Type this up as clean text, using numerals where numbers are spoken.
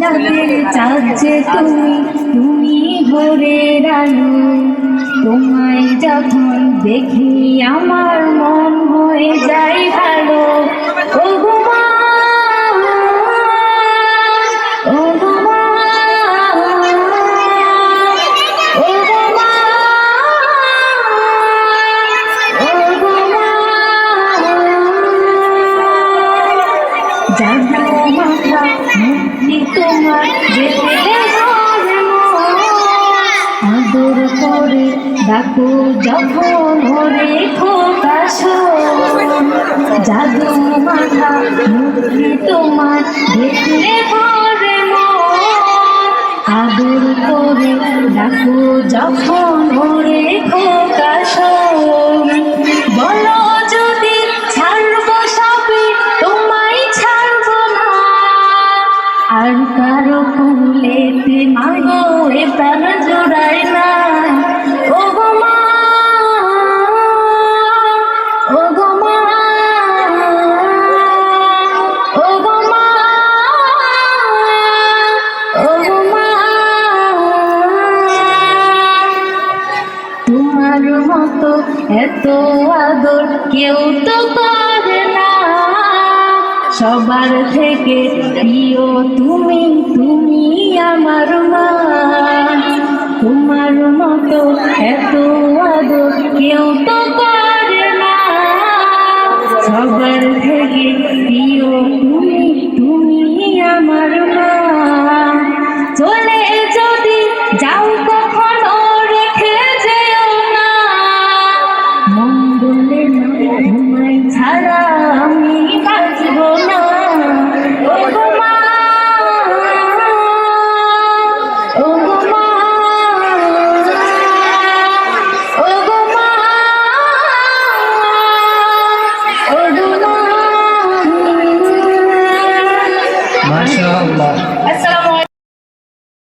রাতের চাঁদ যে তুমি, তুমি ভোরের আলো। তোমায় যখন দেখি আমার মন হয়ে যায় ভালো। ও গো মা, ও গো মা, ও গো মা, ও গো মা। জাগো মাথা মুক্তি তোমার দেখলে ঘরে মন। আদর করে ডাকো যখন ওরে খোকা শোন। জাগো মাথা মুক্তি তোমার দেখলে ঘরে মন। আদর করে ডাকো যখন ওরে খোকা শোন। বলো যদি ছাড়বো সবই, তোমায় ছাড়বো না। আর কারো কুলেতে মাগো এ প্রাণ জোড়ায় না। ও গো মা, ও গো মা, ও গো মা, ও গো মা। তোমার মতো এত আদর কেউ তো করে না। সবার থেকে প্রিয় তুমি, তুমি আমার মা। তোমার মতো এত আদর কেউ তো করে না। সবার থেকে প্রিয় তুমি, তুমি আমার মা। চলে যদি যাও কখনো রেখে যেও না। মন বলে না তোমায় ছাড়া আমি বাঁচবো না। ও গো মা, ও গো মা, ও গো মা, ও গো মা। মাশাআল্লাহ।